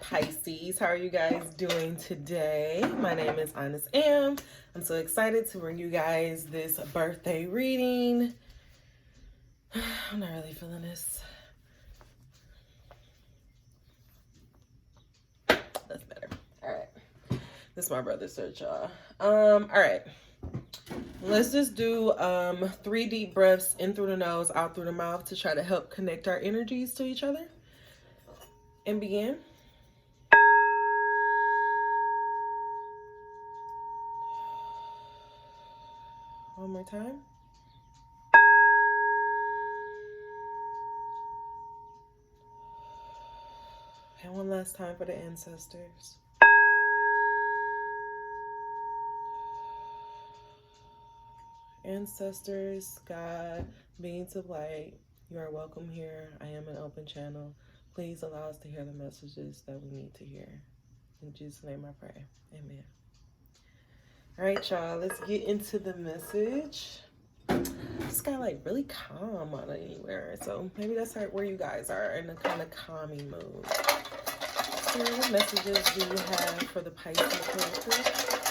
Pisces. How are you guys doing today? My name is Honest Am. I'm so excited to bring you guys this birthday reading. I'm not really feeling this. That's better. All right. This is my brother's search, y'all. All right. Let's just do 3 deep breaths in through the nose, out through the mouth to try to help connect our energies to each other. And begin. One more time. And one last time for the ancestors. Ancestors, God, beings of light, you are welcome here. I am an open channel. Please allow us to hear the messages that we need to hear. In Jesus' name I pray. Amen. All right, y'all, let's get into the message. This got like really calm on anywhere, so maybe that's where you guys are, in a kind of calming mood. So what messages do you have for the Pisces collective?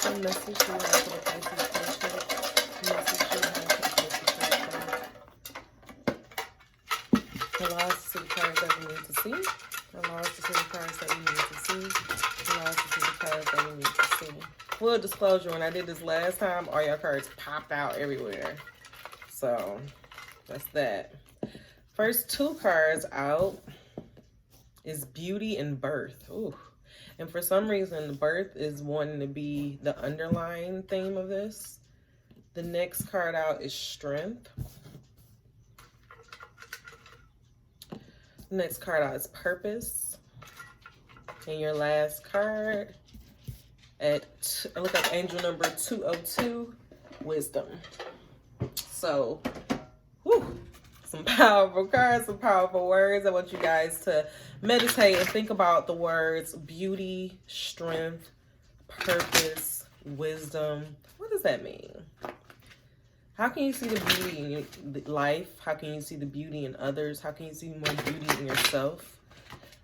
What message do you have for the Pisces collective? What message do you have for the Pisces collective? Allow us to see the cards that we need to see. Allow us to see the cards that we need to see. Allow us to see the cards that we need to see. Full disclosure, when I did this last time, all your cards popped out everywhere. So that's that. First 2 cards out is beauty and birth. Ooh. And for some reason, birth is wanting to be the underlying theme of this. The next card out is strength. The next card out is purpose. And your last card look up angel number 202, wisdom. So, whew, some powerful cards, some powerful words. I want you guys to meditate and think about the words beauty, strength, purpose, wisdom. What does that mean? How can you see the beauty in your life? How can you see the beauty in others? How can you see more beauty in yourself?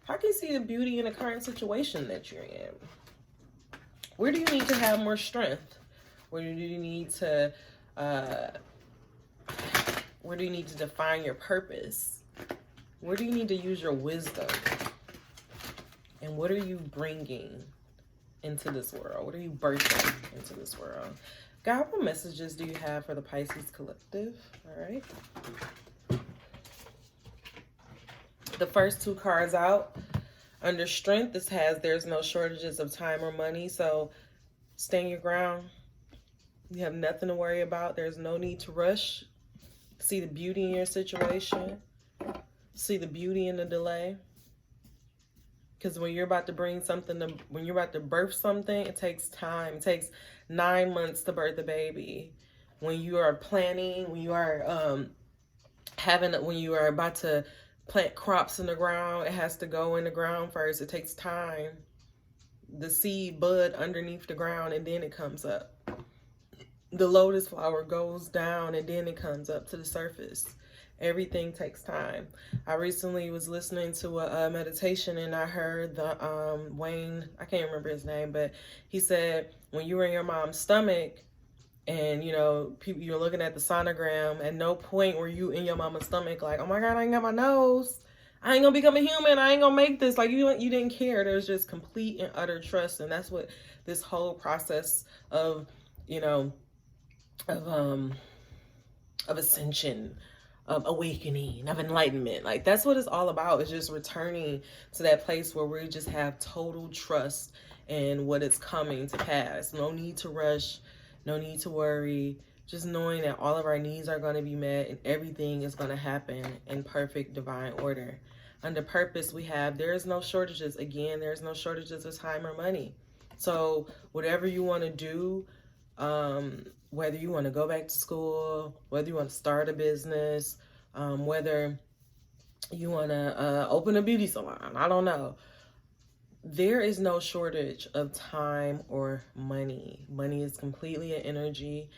How can you see the beauty in the current situation that you're in? Where do you need to have more strength? Where do you need to define your purpose? Where do you need to use your wisdom? And what are you bringing into this world? What are you birthing into this world? God, what messages do you have for the Pisces collective? All right. The first 2 cards out. Under strength, this has there's no shortages of time or money. So stand your ground. You have nothing to worry about. There's no need to rush. See the beauty in your situation. See the beauty in the delay. Because when you're about to bring something, when you're about to birth something, it takes time. It takes 9 months to birth a baby. When you are planning, when you are when you are about to plant crops in the ground, it has to go in the ground first. It takes time. The seed bud underneath the ground, and then it comes up. The lotus flower goes down, and then it comes up to the surface. Everything takes time. I recently was listening to a meditation, and I heard the Wayne, I can't remember his name, but he said when you were in your mom's stomach and you're looking at the sonogram, at no point were you in your mama's stomach like, oh my God, I ain't got my nose, I ain't gonna become a human, I ain't gonna make this. Like you didn't care. There's just complete and utter trust. And that's what this whole process of ascension, of awakening, of enlightenment, like that's what it's all about. It's just returning to that place where we just have total trust in what is coming to pass. No need to rush, no need to worry, just knowing that all of our needs are going to be met and everything is going to happen in perfect divine order. Under purpose, we have there's no shortages. Again, there's no shortages of time or money. So whatever you want to do, whether you want to go back to school, whether you want to start a business, whether you want to open a beauty salon, I don't know. There is no shortage of time or money. Money is completely an energy.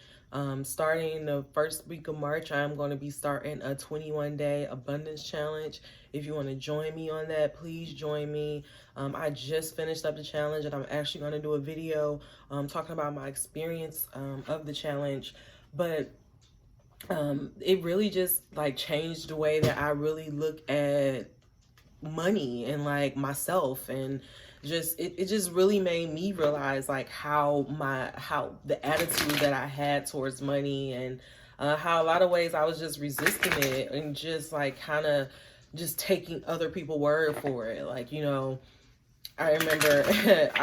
Starting the first week of March, I'm going to be starting a 21-day abundance challenge. If you want to join me on that, please join me. I just finished up the challenge, and I'm actually going to do a video talking about my experience of the challenge. But it really just like changed the way that I really look at money and like myself, and just it just really made me realize like how the attitude that I had towards money, and how a lot of ways I was just resisting it and just like kind of just taking other people's word for it. Like, I remember it's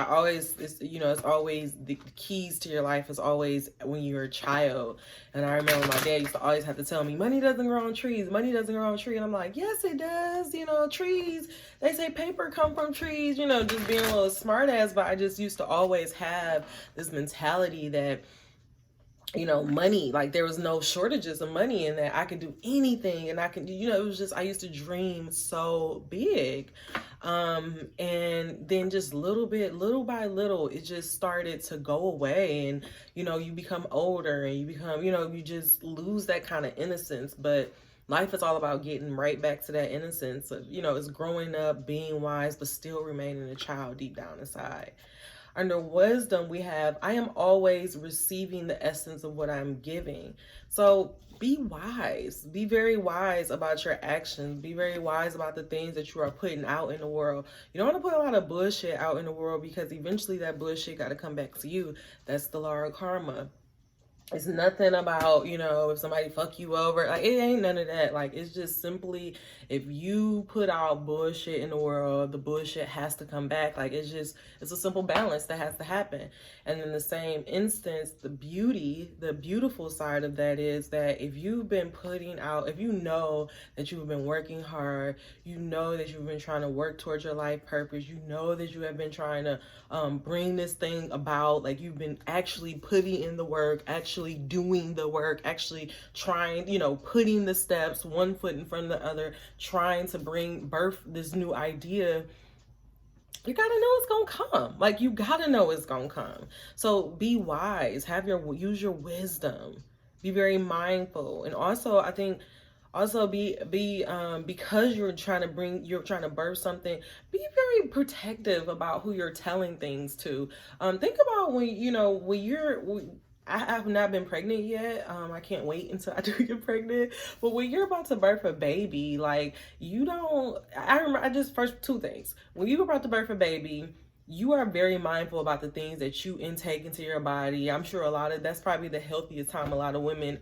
always the keys to your life is always when you're a child. And I remember my dad used to always have to tell me, money doesn't grow on trees, money doesn't grow on trees. And I'm like, yes, it does. Trees, they say paper come from trees, just being a little smart ass. But I just used to always have this mentality that, money, like there was no shortages of money, and that I could do anything, and I can, it was just, I used to dream so big. And then just little by little, it just started to go away. And, you become older, and you become, you just lose that kind of innocence. But life is all about getting right back to that innocence of, it's growing up, being wise, but still remaining a child deep down inside. Under wisdom, we have, I am always receiving the essence of what I'm giving. So be wise. Be very wise about your actions. Be very wise about the things that you are putting out in the world. You don't want to put a lot of bullshit out in the world, because eventually that bullshit got to come back to you. That's the law of karma. It's nothing about, if somebody fuck you over. Like, it ain't none of that. Like, it's just simply, if you put out bullshit in the world, the bullshit has to come back. Like, it's a simple balance that has to happen. And in the same instance, the beautiful side of that is that if you've been putting out, if you know that you've been working hard, you know that you've been trying to work towards your life purpose, you know that you have been trying to bring this thing about, like you've been actually putting in the work, actually doing the work, actually trying, putting the steps one foot in front of the other, trying to birth this new idea. You gotta know it's gonna come. Like, you gotta know it's gonna come. So be wise. Use your wisdom. Be very mindful. And also, I think, be because you're trying to birth something, be very protective about who you're telling things to. Think about I have not been pregnant yet. I can't wait until I do get pregnant. But when you're about to birth a baby, like, first two things. When you're about to birth a baby, you are very mindful about the things that you intake into your body. I'm sure that's probably the healthiest time a lot of women,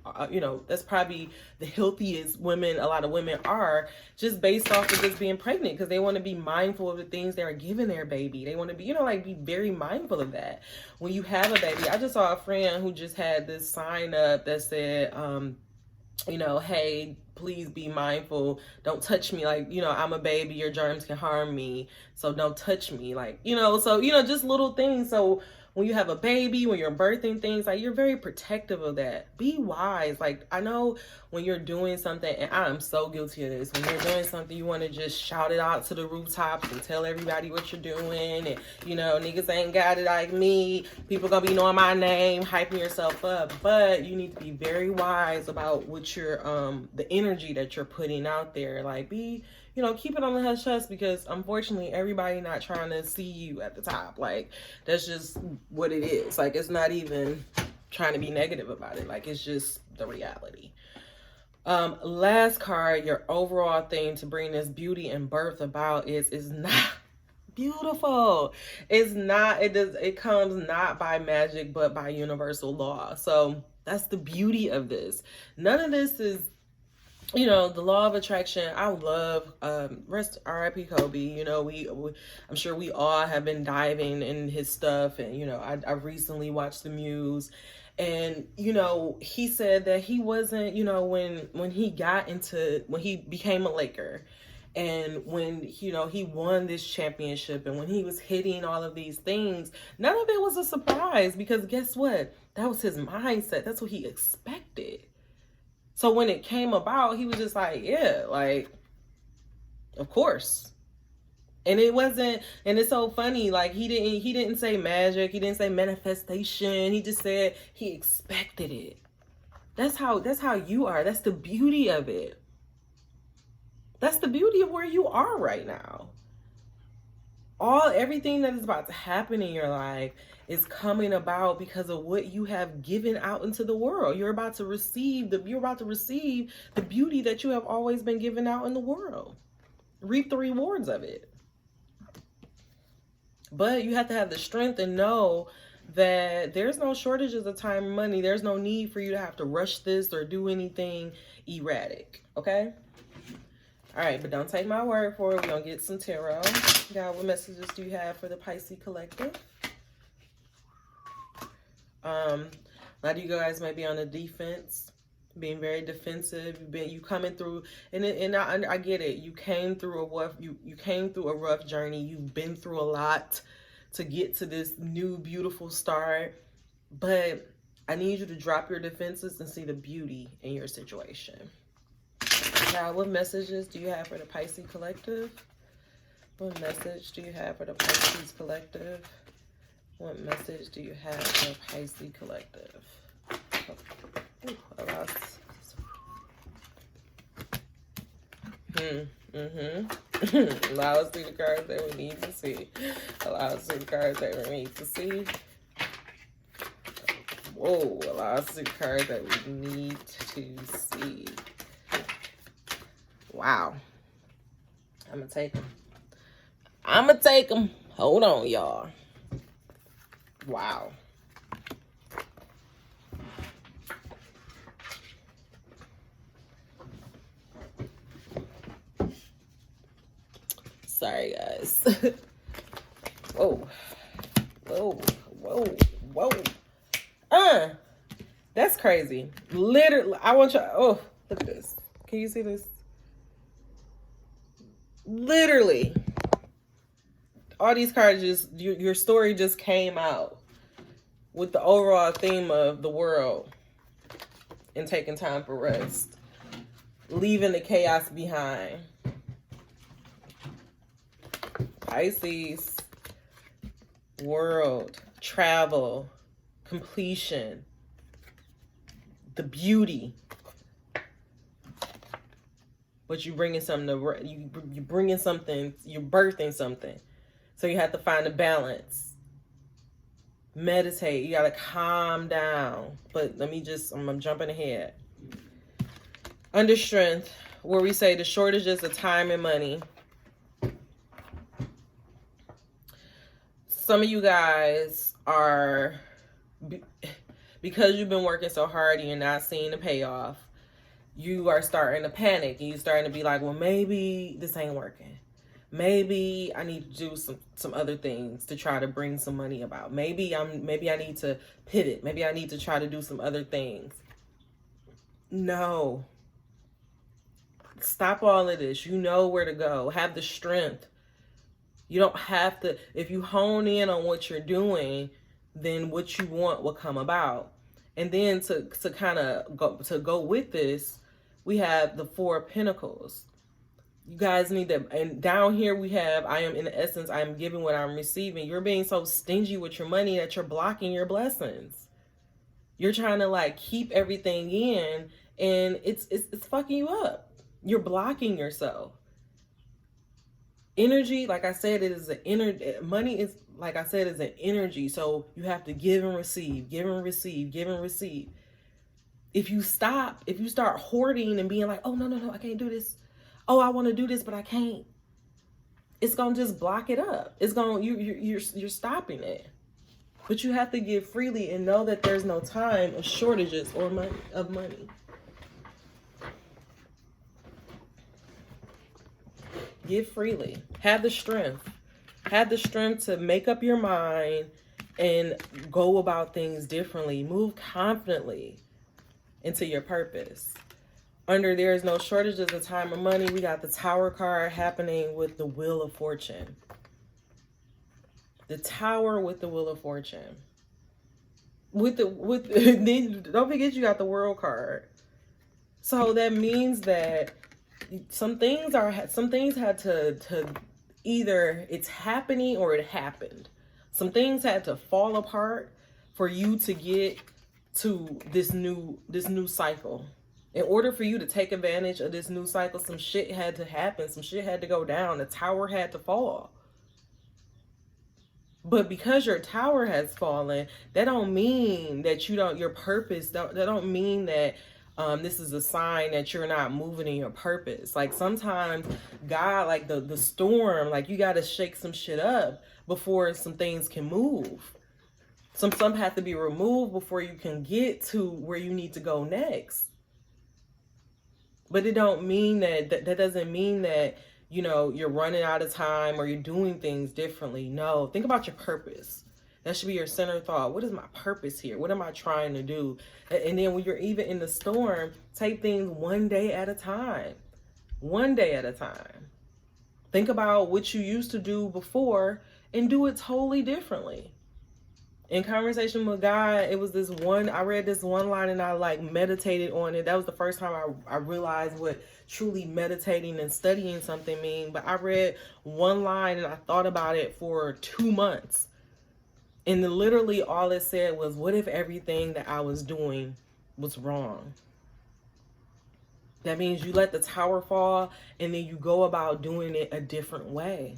that's probably the healthiest women a lot of women are, just based off of just being pregnant, because they want to be mindful of the things they're giving their baby. They want to be, be very mindful of that. When you have a baby, I just saw a friend who just had this sign up that said, hey, please be mindful. Don't touch me. Like, I'm a baby. Your germs can harm me. So don't touch me. Like, just little things. So when you have a baby, when you're birthing things, like, you're very protective of that. Be wise. Like, I know when you're doing something, and I am so guilty of this, when you're doing something, you want to just shout it out to the rooftops and tell everybody what you're doing. And, niggas ain't got it like me. People gonna be knowing my name, hyping yourself up. But you need to be very wise about what you're, the energy that you're putting out there. Like, keep it on the hush hush, because unfortunately everybody not trying to see you at the top. Like, that's just what it is. Like, it's not even trying to be negative about it. Like, it's just the reality. Last card, your overall thing to bring this beauty and birth about is not beautiful. It comes not by magic, but by universal law. So that's the beauty of this. None of this is, the law of attraction. I love, rest R.I.P. Kobe. I'm sure we all have been diving in his stuff. And, I recently watched The Muse. And, he said that he wasn't, when he became a Laker, and when, he won this championship, and when he was hitting all of these things, none of it was a surprise, because guess what? That was his mindset. That's what he expected. So when it came about, he was just like, yeah, like, of course. And it wasn't, and it's so funny, like, he didn't say magic, he didn't say manifestation, he just said he expected it. That's how you are. That's the beauty of it. That's the beauty of where you are right now. Everything that is about to happen in your life is coming about because of what you have given out into the world. You're about to receive the beauty that you have always been giving out in the world. Reap the rewards of it. But you have to have the strength and know that there's no shortages of time and money. There's no need for you to have to rush this or do anything erratic. Okay? All right, but don't take my word for it. We're going to get some tarot. God, what messages do you have for the Pisces collective? A lot of you guys might be on the defense, being very defensive. You coming through, and I get it. You came through a rough journey. You've been through a lot to get to this new beautiful start. But I need you to drop your defenses and see the beauty in your situation. Now, what messages do you have for the Pisces collective? What message do you have for the Pisces collective? What message do you have for the Pisces collective? Allow us to see the cards that we need to see. Allow us to see the cards that we need to see. Whoa, allow us to see the cards that we need to see. Wow. I'm going to take them. I'm going to take them. Hold on, y'all. Wow. Sorry, guys. Whoa. Whoa. Whoa. Whoa. That's crazy. Literally, I want you. Oh, look at this. Can you see this? Literally. All these cards your story just came out with the overall theme of the world and taking time for rest. Leaving the chaos behind. Pisces, world, travel, completion, the beauty. But you're bringing something you're bringing something, you're birthing something. So you have to find a balance. Meditate. You got to calm down. But I'm jumping ahead. Under strength, where we say the shortages of time and money. Some of you guys are, because you've been working so hard and you're not seeing the payoff, you are starting to panic and you're starting to be like, well, maybe this ain't working. Maybe I need to do some other things to try to bring some money about. Maybe I need to pivot. Maybe I need to try to do some other things. No. Stop all of this. You know where to go. Have the strength. You don't have to, if you hone in on what you're doing, then what you want will come about. And then to kind of go with this, we have the Four of Pentacles. You guys need that. And down here we have, I am giving what I'm receiving. You're being so stingy with your money that you're blocking your blessings. You're trying to like keep everything in, and it's fucking you up. You're blocking yourself. Energy, like I said, it is an energy. Money is, like I said, is an energy. So you have to give and receive, give and receive, give and receive. If you start hoarding and being like, oh, no, I can't do this. Oh, I want to do this, but I can't. It's going to just block it up. It's going, you're stopping it. But you have to give freely and know that there's no time of shortages or money. Give freely. Have the strength. Have the strength to make up your mind and go about things differently. Move confidently into your purpose. Under there is no shortages of time or money, we got the Tower card happening with the Wheel of Fortune. The Tower with the Wheel of Fortune. Then don't forget you got the World card. So that means that some things had to either it's happening or it happened. Some things had to fall apart for you to get to this new cycle. In order for you to take advantage of this new cycle, some shit had to happen. Some shit had to go down. The tower had to fall. But because your tower has fallen, that don't mean that you don't, your purpose, that don't mean that this is a sign that you're not moving in your purpose. Like sometimes God, like the storm, like you got to shake some shit up before some things can move. Some have to be removed before you can get to where you need to go next. But it don't mean that doesn't mean that, you know, you're running out of time or you're doing things differently. No, think about your purpose. That should be your center thought. What is my purpose here? What am I trying to do? And then when you're even in the storm, take things one day at a time. One day at a time. Think about what you used to do before and do it totally differently. In conversation with God, it was this one, I read this one line and I like meditated on it. That was the first time I realized what truly meditating and studying something mean. But I read one line and I thought about it for 2 months. And literally all it said was, what if everything that I was doing was wrong? That means you let the tower fall and then you go about doing it a different way.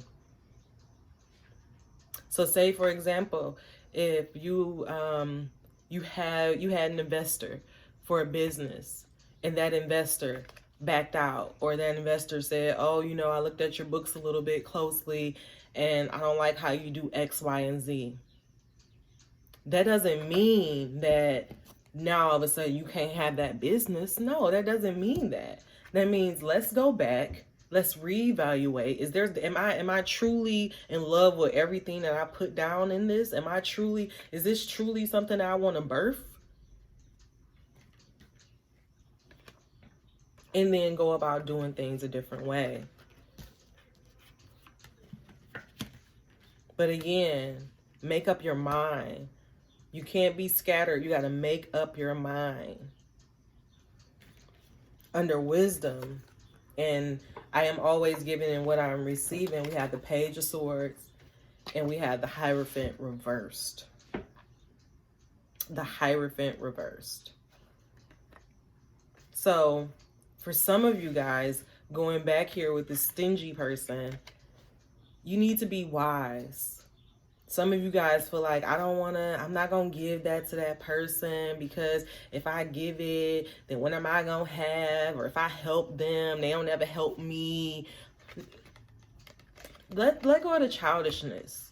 So say, for example, if you had an investor for a business and that investor backed out, or that investor said, oh, you know, I looked at your books a little bit closely and I don't like how you do X, Y, and Z. That doesn't mean that now all of a sudden you can't have that business. No, that doesn't mean that. That means let's go back. Let's reevaluate. Am I truly in love with everything that I put down in this? Is this truly something that I want to birth? And then go about doing things a different way. But again, make up your mind. You can't be scattered. You got to make up your mind. Under wisdom, and I am always giving in what I'm receiving, we have the Page of Swords and we have the Hierophant reversed. The Hierophant reversed. So for some of you guys, going back here with the stingy person, you need to be wise. Some of you guys feel like, I'm not going to give that to that person because if I give it, then what am I going to have? Or if I help them, they don't ever help me. Let go of the childishness.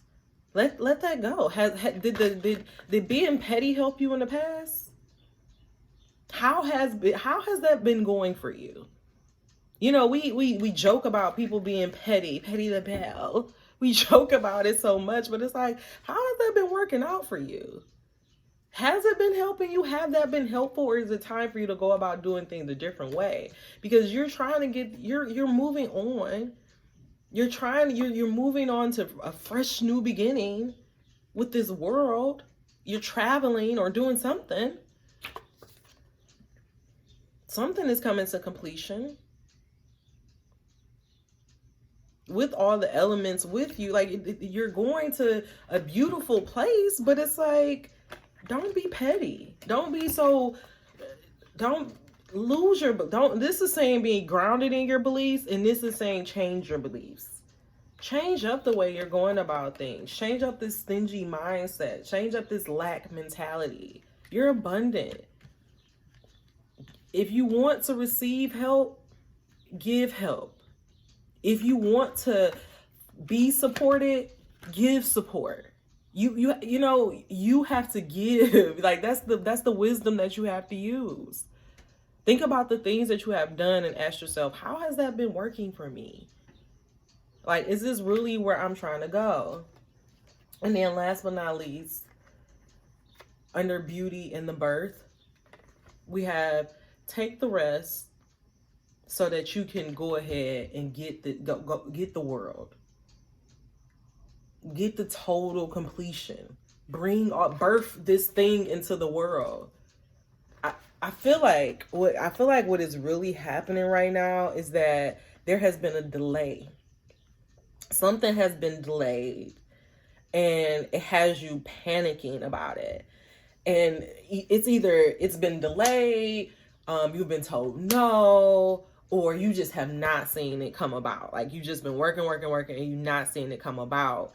Let that go. Did being petty help you in the past? How has that been going for you? You know, we joke about people being petty the bell. We joke about it so much, but it's like, how has that been working out for you? Has it been helping you? Have that been helpful? Or is it time for you to go about doing things a different way? Because you're trying to you're moving on. You're moving on to a fresh new beginning with this world. You're traveling or doing something. Something is coming to completion. With all the elements with you, like you're going to a beautiful place, but it's like, don't be petty. Don't lose this is saying being grounded in your beliefs, and this is saying change your beliefs. Change up the way you're going about things. Change up this stingy mindset. Change up this lack mentality. You're abundant. If you want to receive help, give help. If you want to be supported, give support. You know, you have to give. Like that's the wisdom that you have to use. Think about the things that you have done and ask yourself, how has that been working for me? Like, is this really where I'm trying to go? And then last but not least, under beauty and the birth, we have take the rest so that you can go ahead and get the world. Get the total completion. Birth this thing into the world. I feel like what is really happening right now is that there has been a delay. Something has been delayed and it has you panicking about it. And it's been delayed, you've been told no, or you just have not seen it come about. Like you just been working, and you've not seen it come about.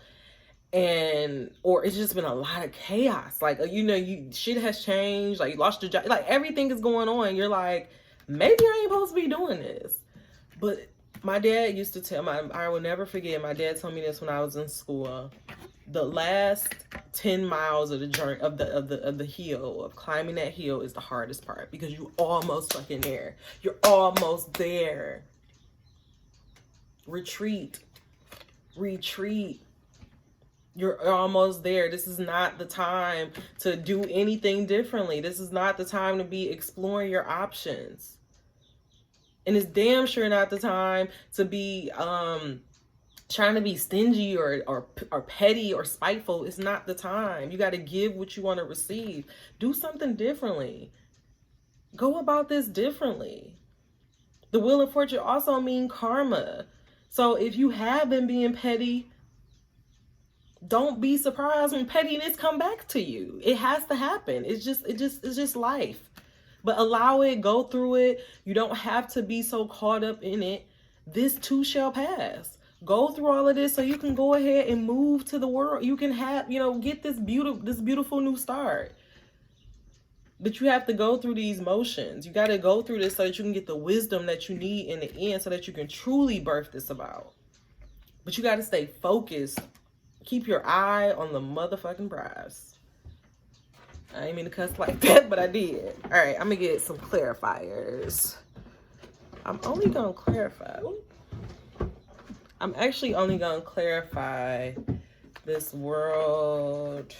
And or it's just been a lot of chaos. Like shit has changed. Like you lost your job. Like everything is going on. You're like, maybe I ain't supposed to be doing this. But my dad used to tell I will never forget. My dad told me this when I was in school. The last 10 miles of the journey of the hill, of climbing that hill, is the hardest part, because you're almost fucking there. You're almost there. Retreat. You're almost there. This is not the time to do anything differently. This is not the time to be exploring your options. And it's damn sure not the time to be trying to be stingy or petty or spiteful. It's not the time. You got to give what you want to receive. Do something differently. Go about this differently. The Wheel of Fortune also mean karma. So if you have been being petty, don't be surprised when pettiness come back to you. It has to happen. It's just life. But allow it, go through it. You don't have to be so caught up in it. This too shall pass. Go through all of this so you can go ahead and move to the world. You can have, get this beautiful new start. But you have to go through these motions. You got to go through this so that you can get the wisdom that you need in the end, so that you can truly birth this about. But you got to stay focused. Keep your eye on the motherfucking prize. I didn't mean to cuss like that, but I did. All right, I'm going to get some clarifiers. I'm actually only going to clarify this world.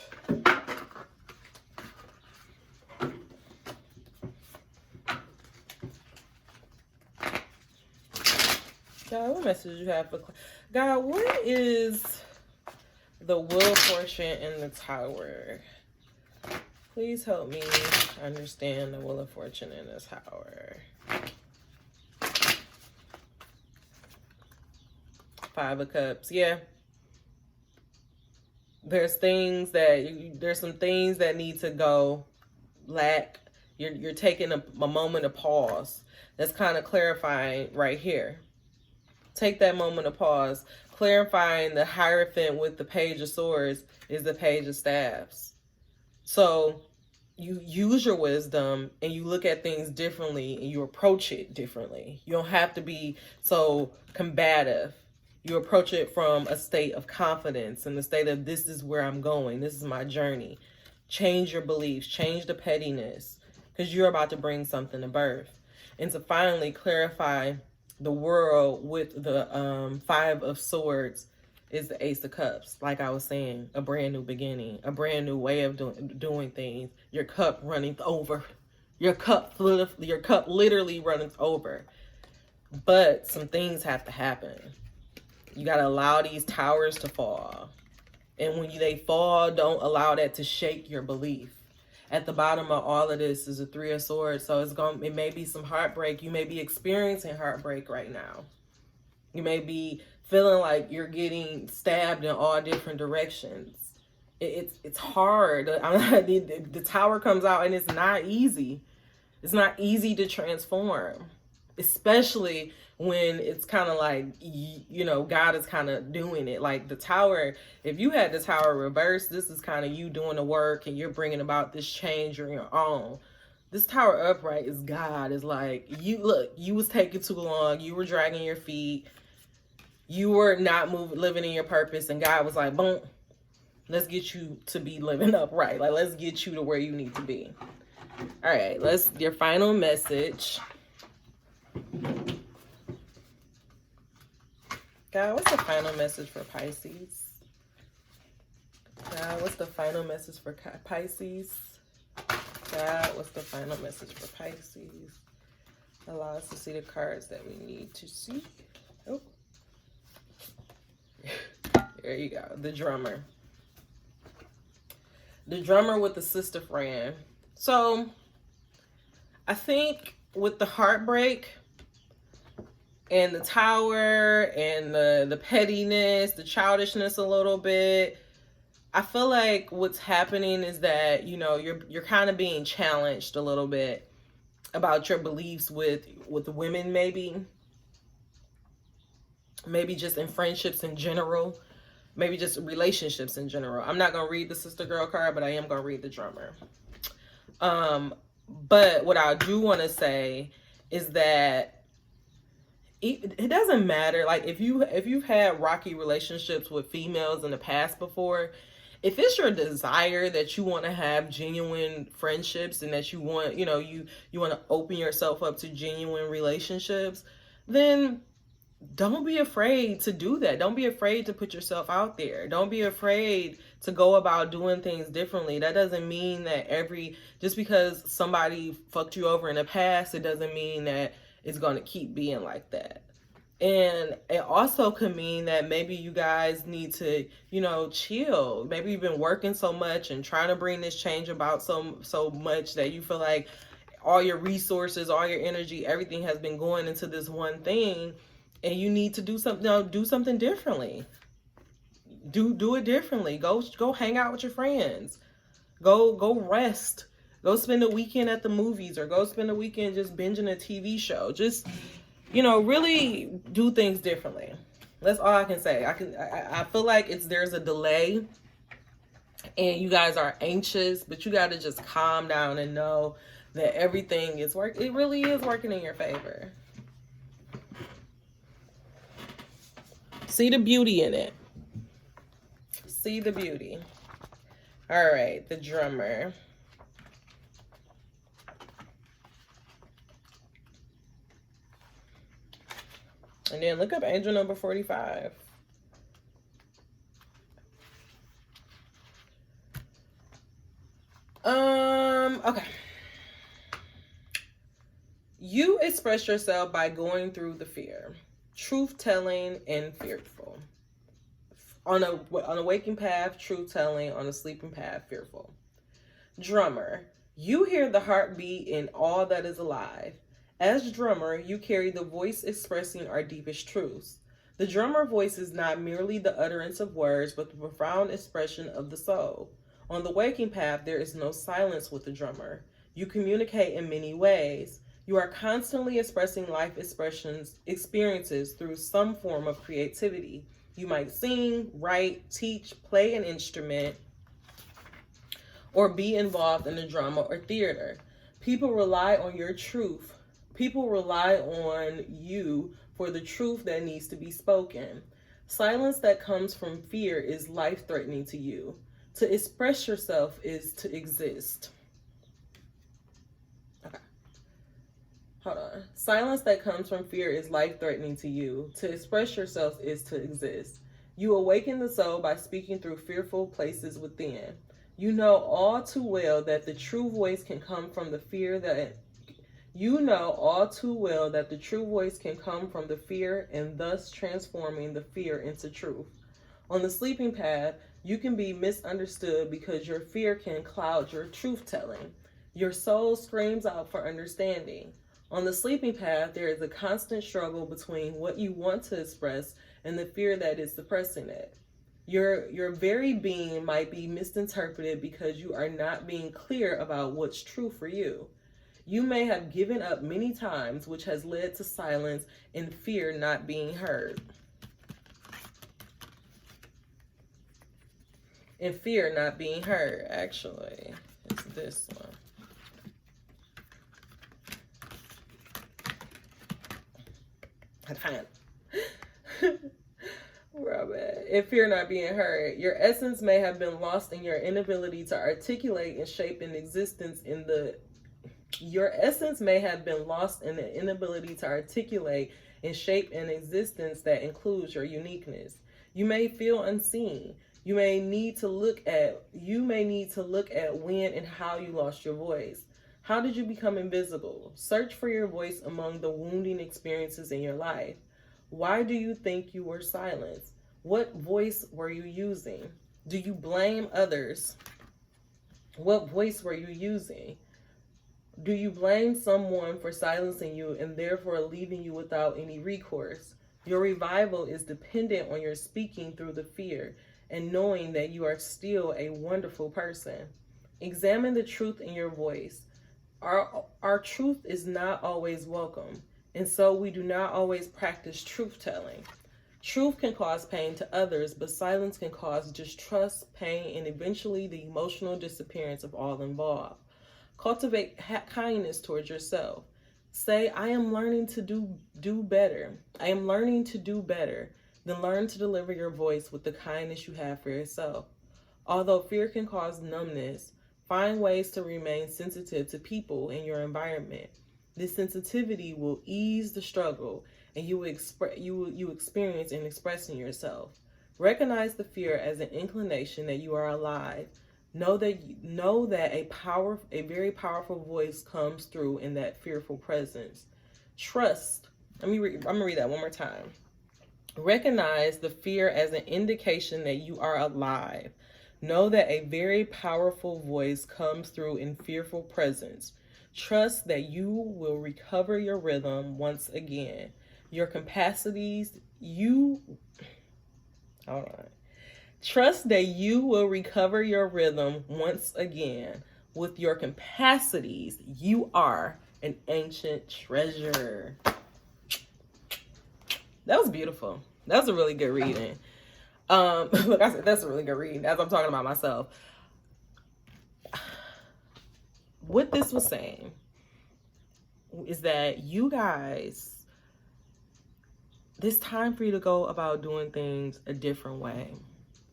God, what message you have for God? What is the Wheel of Fortune and the Tower? Please help me understand the Wheel of Fortune and the Tower. 5 of Cups. Yeah. There's some things that need to go. You're taking a moment of pause. That's kind of clarifying right here. Take that moment of pause. Clarifying the Hierophant with the Page of Swords is the Page of Staves. So you use your wisdom and you look at things differently and you approach it differently. You don't have to be so combative. You approach it from a state of confidence and the state of, this is where I'm going. This is my journey. Change your beliefs. Change the pettiness, because you're about to bring something to birth. And to finally clarify the world with the 5 of Swords is the Ace of Cups. Like I was saying, a brand new beginning, a brand new way of doing things. Your cup running over. Your cup literally running over. But some things have to happen. You got to allow these towers to fall. And when they fall, don't allow that to shake your belief. At the bottom of all of this is a 3 of Swords. So it may be some heartbreak. You may be experiencing heartbreak right now. You may be feeling like you're getting stabbed in all different directions. It's hard. The Tower comes out and it's not easy. It's not easy to transform. Especially when it's kind of like, God is kind of doing it. Like the Tower, if you had the Tower reversed, this is kind of you doing the work and you're bringing about this change on your own. This Tower upright is God. Is like, you was taking too long. You were dragging your feet. You were not living in your purpose. And God was like, boom, let's get you to be living upright. Like, let's get you to where you need to be. All right, your final message. God, what's the final message for Pisces? God, what's the final message for Pisces? God, what's the final message for Pisces? Allow us to see the cards that we need to see. Oh. There you go. The drummer. The drummer with the sister friend. So, I think with the heartbreak and the Tower and the pettiness, the childishness a little bit, I feel like what's happening is that, you know, you're kind of being challenged a little bit about your beliefs with women, maybe just in friendships in general, maybe just relationships in general. I'm not gonna read the sister girl card, but I am gonna read the drummer. But what I do want to say is that it doesn't matter. Like if you've had rocky relationships with females in the past before, if it's your desire that you want to have genuine friendships and that you want, you know, you want to open yourself up to genuine relationships, then don't be afraid to do that. Don't be afraid to put yourself out there. Don't be afraid to go about doing things differently. That doesn't mean that just because somebody fucked you over in the past, it doesn't mean that it's going to keep being like that. And it also could mean that maybe you guys need to, you know, chill. Maybe you've been working so much and trying to bring this change about so much that you feel like all your resources, all your energy, everything has been going into this one thing, and you need to do something. No, do something differently. Do it differently. Go hang out with your friends. Go rest. Go spend a weekend at the movies, or go spend a weekend just binging a TV show. Just, you know, really do things differently. That's all I can say. I feel like there's a delay and you guys are anxious, but you got to just calm down and know that everything is it really is working in your favor. See the beauty in it. See the beauty. All right, the drummer. And then look up angel number 45. Okay. You express yourself by going through the fear, truth-telling, and fearful. On a waking path, truth-telling. On a sleeping path, fearful. Drummer, you hear the heartbeat in all that is alive. As drummer, you carry the voice expressing our deepest truths. The drummer voice is not merely the utterance of words, but the profound expression of the soul. On the waking path, there is no silence with the drummer. You communicate in many ways. You are constantly expressing life experiences through some form of creativity. You might sing, write, teach, play an instrument, or be involved in the drama or theater. People rely on your truth. People rely on you for the truth that needs to be spoken. Silence that comes from fear is life-threatening to you. To express yourself is to exist. Okay. Hold on. Silence that comes from fear is life-threatening to you. To express yourself is to exist. You awaken the soul by speaking through fearful places within. You know all too well that the true voice can come from the fear and thus transforming the fear into truth. On the sleeping path, you can be misunderstood because your fear can cloud your truth-telling. Your soul screams out for understanding. On the sleeping path, there is a constant struggle between what you want to express and the fear that is suppressing it. Your very being might be misinterpreted because you are not being clear about what's true for you. You may have given up many times, which has led to silence and fear not being heard. And fear not being heard, actually. It's this one. Where I'm at. And fear not being heard. Your essence may have been lost in your inability to articulate and shape an existence in the Your essence may have been lost in the inability to articulate and shape an existence that includes your uniqueness. You may feel unseen. You may need to look at when and how you lost your voice. How did you become invisible? Search for your voice among the wounding experiences in your life. Why do you think you were silenced? What voice were you using? Do you blame others? What voice were you using? Do you blame someone for silencing you and therefore leaving you without any recourse? Your revival is dependent on your speaking through the fear and knowing that you are still a wonderful person. Examine the truth in your voice. Our truth is not always welcome, and so we do not always practice truth-telling. Truth can cause pain to others, but silence can cause distrust, pain, and eventually the emotional disappearance of all involved. Cultivate kindness towards yourself. Say, I am learning to do better. I am learning to do better. Then learn to deliver your voice with the kindness you have for yourself. Although fear can cause numbness, find ways to remain sensitive to people in your environment. This sensitivity will ease the struggle, and you experience in expressing yourself. Recognize the fear as an inclination that you are alive. Know that a very powerful voice comes through in that fearful presence. Trust. I'm gonna read that one more time. Recognize the fear as an indication that you are alive. Know that a very powerful voice comes through in fearful presence. Trust that you will recover your rhythm once again. Your capacities, Trust that you will recover your rhythm once again. With your capacities, you are an ancient treasure. That was beautiful. That was a really good reading. Look, I said that's a really good reading as I'm talking about myself. What this was saying is that you guys, it's time for you to go about doing things a different way.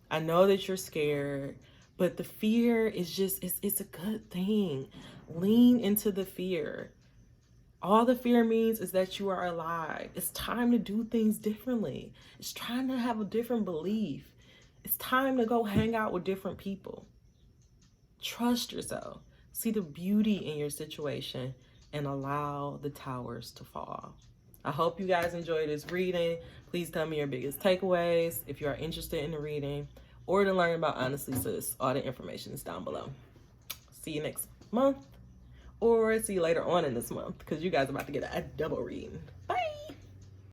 I know that you're scared, but the fear is just, it's a good thing. Lean into the fear. All the fear means is that you are alive. It's time to do things differently. It's trying to have a different belief. It's time to go hang out with different people. Trust yourself. See the beauty in your situation and allow the towers to fall. I hope you guys enjoyed this reading. Please tell me your biggest takeaways if you are interested in the reading or to learn about Honestly Sis. All the information is down below. See you next month or see you later on in this month because you guys are about to get a double reading. Bye.